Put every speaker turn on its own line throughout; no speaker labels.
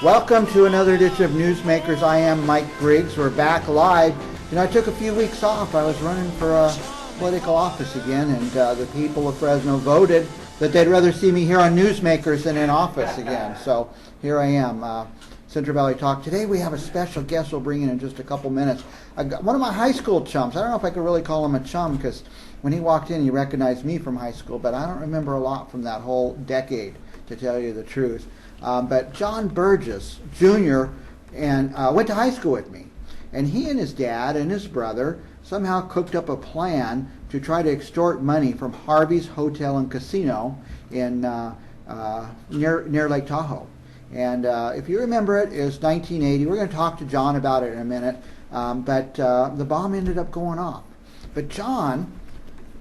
Welcome to another edition of NewsMakers. I am Mike Briggs. We're back live. You know, I took a few weeks off. I was running for a political office again, and the people of Fresno voted that they'd rather see me here on NewsMakers than in office again. So here I am, Central Valley Talk. Today we have a special guest we'll bring in just a couple minutes. I got one of my high school chums. I don't know if I could really call him a chum because when he walked in, he recognized me from high school, but I don't remember a lot from that whole decade, to tell you the truth. But John Birges, Jr., and went to high school with me. And he and his dad and his brother somehow cooked up a plan to try to extort money from Harvey's Hotel and Casino in near Lake Tahoe. And if you remember it was 1980. We're going to talk to John about it in a minute. But the bomb ended up going off. But John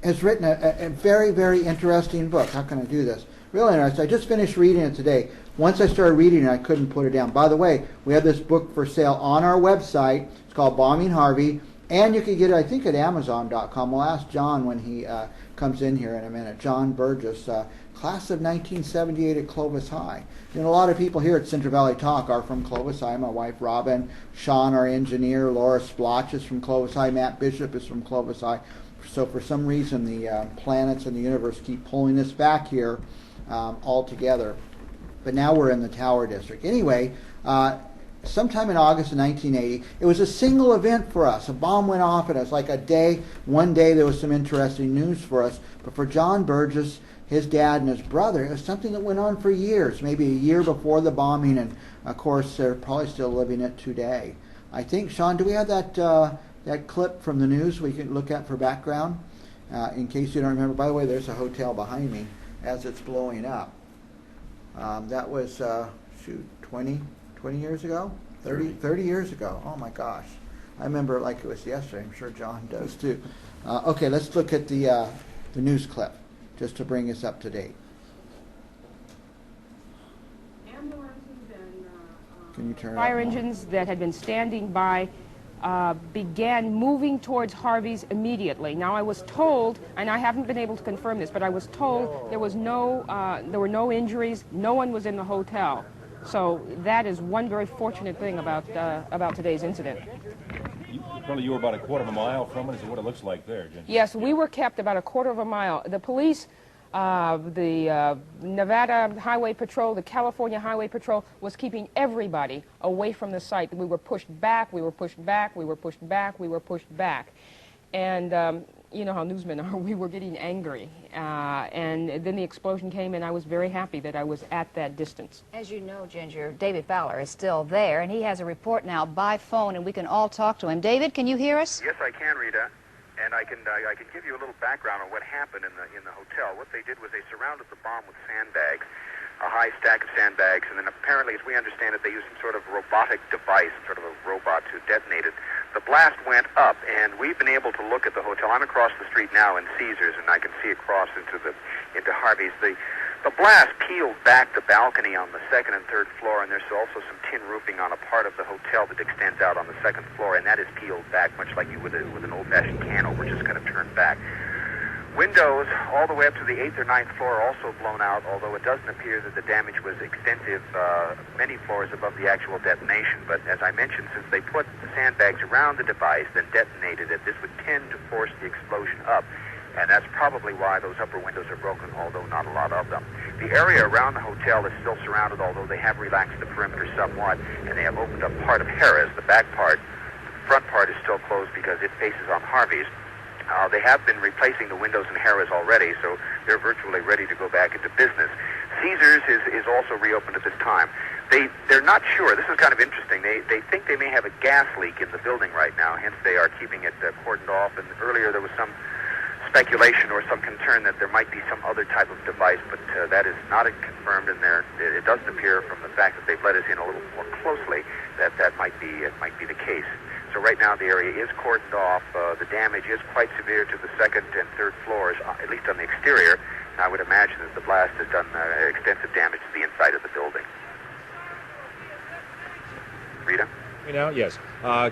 has written a very, very interesting book. How can I do this? Really interesting. I just finished reading it today. Once I started reading it, I couldn't put it down. By the way, we have this book for sale on our website. It's called Bombing Harvey, and you can get it, I think, at Amazon.com. We'll ask John when he comes in here in a minute. John Birges, class of 1978 at Clovis High. You know, a lot of people here at Central Valley Talk are from Clovis High. My wife, Robin, Sean, our engineer, Laura Splotch is from Clovis High, Matt Bishop is from Clovis High. So for some reason, the planets and the universe keep pulling us back here all together. But now we're in the Tower District. Anyway, sometime in August of 1980, it was a single event for us. A bomb went off, and it was like one day there was some interesting news for us. But for John Birges, his dad and his brother, it was something that went on for years, maybe a year before the bombing, and of course they're probably still living it today. I think, Sean, do we have that clip from the news we can look at for background? In case you don't remember, by the way, there's a hotel behind me as it's blowing up. That was, 20 years ago? 30 years ago. Oh, my gosh. I remember it like it was yesterday. I'm sure John does, too. Okay, let's look at the news clip, just to bring us up to date. Can you turn it
Fire
up more?
engines that had been standing by began moving towards Harvey's immediately. Now I was told, and I haven't been able to confirm this, but I was told there were no injuries, no one was in the hotel. So that is one very fortunate thing about today's incident.
You were about a quarter of a mile from it, is what it looks like there, Jen.
Yes, we were kept about a quarter of a mile. The police, the Nevada Highway Patrol, the California Highway Patrol was keeping everybody away from the site. We were pushed back, we were pushed back, we were pushed back, we were pushed back. And you know how newsmen are, we were getting angry. And then the explosion came, and I was very happy that I was at that distance.
As you know, Ginger, David Fowler is still there, and he has a report now by phone, and we can all talk to him. David, can you hear us?
Yes, I can, Rita. And I can give you a little background on what happened in the hotel. What they did was they surrounded the bomb with sandbags, a high stack of sandbags, and then apparently, as we understand it, they used some sort of robotic device, sort of a robot to detonate it. The blast went up, and we've been able to look at the hotel. I'm across the street now in Caesars, and I can see across into Harvey's. The blast peeled back the balcony on the second and third floor, and there's also some tin roofing on a part of the hotel that extends out on the second floor, and that is peeled back, much like you would with an old-fashioned can opener, just kind of turned back. Windows all the way up to the 8th or 9th floor are also blown out, although it doesn't appear that the damage was extensive many floors above the actual detonation. But as I mentioned, since they put the sandbags around the device, then detonated it, this would tend to force the explosion up. And that's probably why those upper windows are broken, although not a lot of them. The area around the hotel is still surrounded, although they have relaxed the perimeter somewhat, and they have opened up part of Harrah's. The back part, the front part is still closed because it faces on Harvey's. They have been replacing the windows in Harrah's already, so they're virtually ready to go back into business. Caesars is also reopened at this time. They're not sure. This is kind of interesting. They think they may have a gas leak in the building right now, hence they are keeping it cordoned off. And earlier there was some speculation or some concern that there might be some other type of device, but that is not confirmed, and it doesn't appear from the fact that they've let us in a little more closely that might be the case. So right now the area is cordoned off. The damage is quite severe to the second and third floors, at least on the exterior. And I would imagine that the blast has done extensive damage to the inside of the building. Rita?
Yes.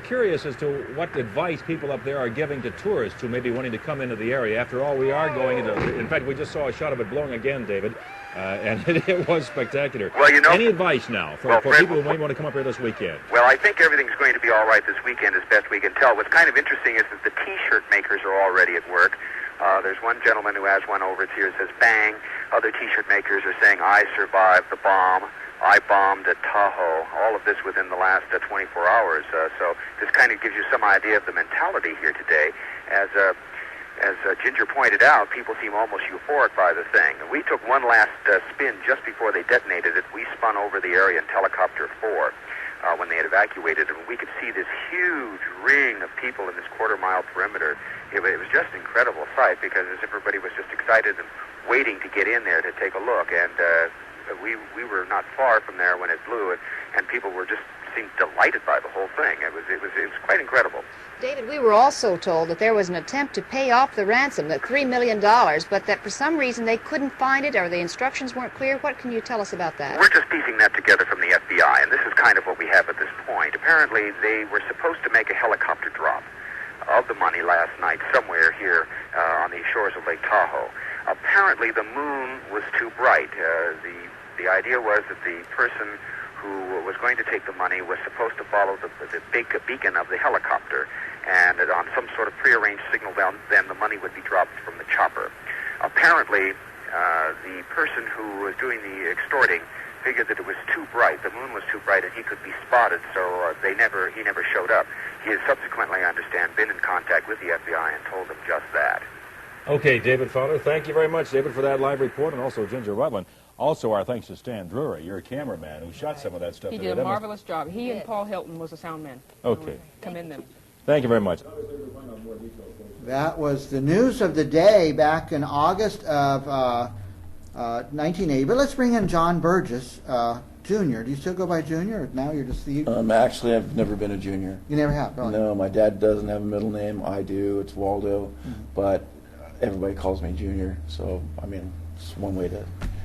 Curious as to what advice people up there are giving to tourists who may be wanting to come into the area. After all, we are going into, in fact, we just saw a shot of it blowing again, David. and it was spectacular.
Well, you know,
any advice now for
Fred,
people who may want to come up here this weekend?
Well, I think everything's going to be all right this weekend as best we can tell. What's kind of interesting is that the T-shirt makers are already at work. There's one gentleman who has one over here that says, bang. Other T-shirt makers are saying, I survived the bomb. I bombed at Tahoe. All of this within the last 24 hours. So this kind of gives you some idea of the mentality here today. As Ginger pointed out, people seem almost euphoric by the thing. We took one last spin just before they detonated it. We spun over the area in Helicopter 4 when they had evacuated it. And we could see this huge ring of people in this quarter-mile perimeter. It was just an incredible sight because everybody was just excited and waiting to get in there to take a look. And we were not far from there when it blew, and people were just seemed delighted by the whole thing. It was quite incredible.
David, we were also told that there was an attempt to pay off the ransom, that $3 million, but that for some reason they couldn't find it or the instructions weren't clear. What can you tell us about that?
We're just piecing that together from the FBI, and this is kind of what we have at this point. Apparently, they were supposed to make a helicopter drop of the money last night somewhere here on the shores of Lake Tahoe. Apparently, the moon was too bright. The idea was that the person who was going to take the money was supposed to follow the big beacon of the helicopter, and on some sort of prearranged signal, then the money would be dropped from the chopper. Apparently, the person who was doing the extorting figured that it was too bright, the moon was too bright, and he could be spotted, so he never showed up. He has subsequently, I understand, been in contact with the FBI and told them just that.
Okay, David Fowler, thank you very much, David, for that live report, and also Ginger Rutland. Also, our thanks to Stan Drury, your cameraman, who shot some of that stuff.
He did a marvelous job. He and Paul Hilton was the sound man.
Okay.
Commend them.
Thank you very much.
That was the news of the day back in August of 1980. But let's bring in John Birges, Jr. Do you still go by Junior, or now you're just the...
Actually, I've never been a junior.
You never have, really?
No, my dad doesn't have a middle name. I do. It's Waldo. But everybody calls me Junior. So, I mean, it's one way to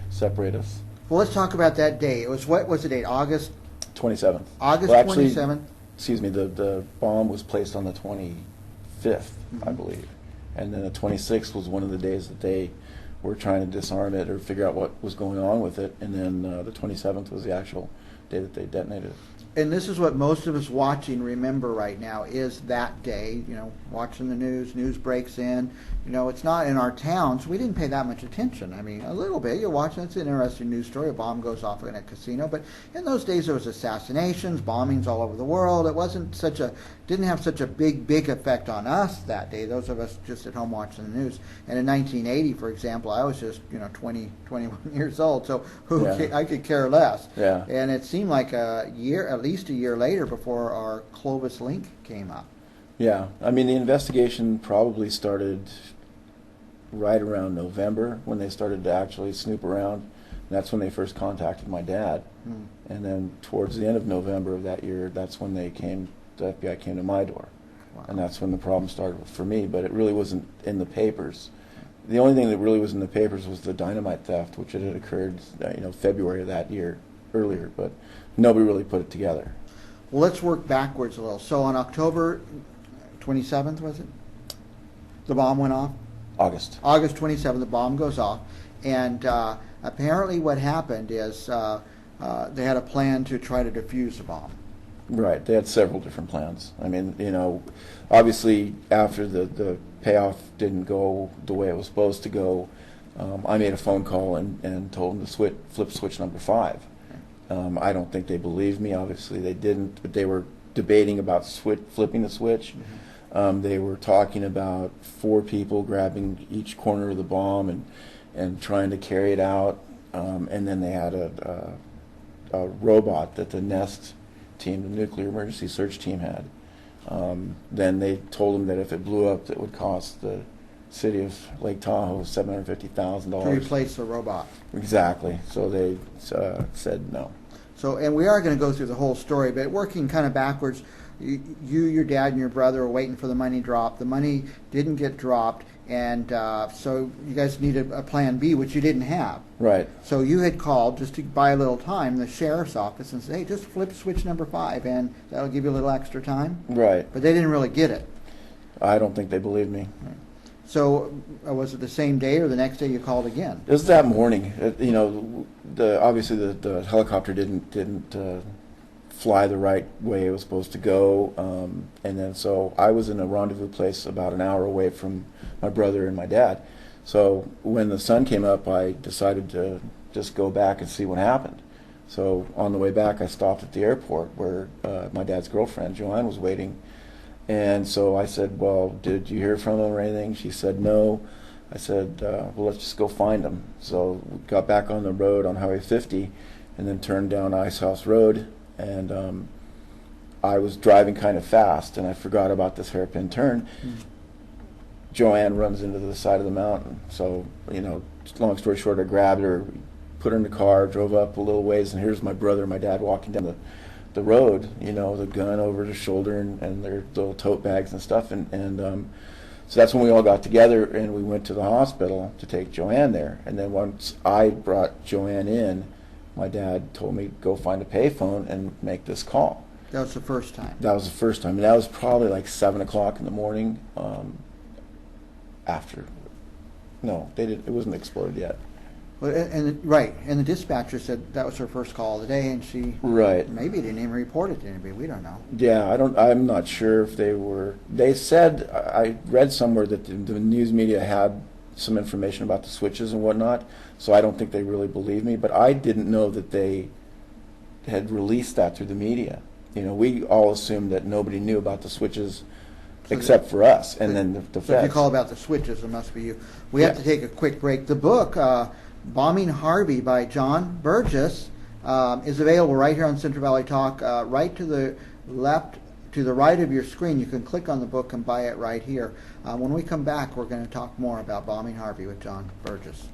separate us.
Well, let's talk about that day. It was, what was the date? August
27th.
August
Well, actually,
27th.
Excuse me, the bomb was placed on the 25th, I believe. And then the 26th was one of the days that they were trying to disarm it or figure out what was going on with it. And then the 27th was the actual day that they detonated it.
And this is what most of us watching remember right now, is that day, you know, watching the news breaks in. You know, it's not in our towns. We didn't pay that much attention. I mean, a little bit. You're watching, it's an interesting news story. A bomb goes off in a casino. But in those days, there was assassinations, bombings all over the world. It wasn't didn't have such a big effect on us that day, those of us just at home watching the news. And in 1980, for example, I was just, 20, 21 years old, so I could care less.
Yeah.
And it seemed like at least a year later before our Clovis link came up.
Yeah, I mean, the investigation probably started right around November when they started to actually snoop around. And that's when they first contacted my dad. And then towards the end of November of that year, that's when the FBI came to my door.
Wow.
And that's when the problem started for me, but it really wasn't in the papers. The only thing that really was in the papers was the dynamite theft, which had occurred, February of that year, earlier, but nobody really put it together.
Well, let's work backwards a little. So on October 27th, was it? The bomb went off?
August
27th, the bomb goes off. And apparently what happened is they had a plan to try to defuse the bomb.
Right, they had several different plans. I mean, obviously after the payoff didn't go the way it was supposed to go, I made a phone call and told them to flip switch number 5. I don't think they believed me. Obviously they didn't, but they were debating about flipping the switch. They were talking about 4 people grabbing each corner of the bomb and trying to carry it out. And then they had a robot that the NEST team, the Nuclear Emergency Search Team, had. Then they told them that if it blew up, it would cost the city of Lake Tahoe $750,000.
To replace the robot.
Exactly. So they said no.
So, and we are going to go through the whole story, but working kind of backwards, your dad, and your brother were waiting for the money drop. The money didn't get dropped, and so you guys needed a plan B, which you didn't have.
Right.
So you had called, just to buy a little time, the sheriff's office and said, hey, just flip switch number 5, and that'll give you a little extra time.
Right.
But they didn't really get it.
I don't think they believed me.
Right. So was it the same day or the next day you called again?
It was that morning. You know, obviously the helicopter didn't fly the right way it was supposed to go, and then so I was in a rendezvous place about an hour away from my brother and my dad. So when the sun came up, I decided to just go back and see what happened. So on the way back, I stopped at the airport where my dad's girlfriend, Joanne, was waiting. And so I said, well, did you hear from them or anything? She said, no. I said, well, let's just go find them. So we got back on the road on Highway 50 and then turned down Ice House Road. And I was driving kind of fast, and I forgot about this hairpin turn. Joanne runs into the side of the mountain. So, you know, long story short, I grabbed her, put her in the car, drove up a little ways, and here's my brother and my dad walking down the road, you know, the gun over their shoulder and their little tote bags and stuff. And so that's when we all got together and we went to the hospital to take Joanne there. And then once I brought Joanne in, my dad told me to go find a payphone and make this call.
That was the first time.
That was the first time. And that was probably like 7 o'clock in the morning after. No, it wasn't exploded yet.
Well, right, and the dispatcher said that was her first call of the day, and she maybe didn't even report it to anybody. We don't know.
Yeah, I'm not sure if they were. They said, I read somewhere that the news media had some information about the switches and whatnot, so I don't think they really believed me. But I didn't know that they had released that through the media. You know, we all assumed that nobody knew about the switches except for us, and then the
So
feds.
if you call about the switches, it must be you. We have to take a quick break. The book, Bombing Harvey by John Birges, is available right here on Central Valley Talk, right to the left, to the right of your screen. You can click on the book and buy it right here. When we come back, we're going to talk more about Bombing Harvey with John Birges.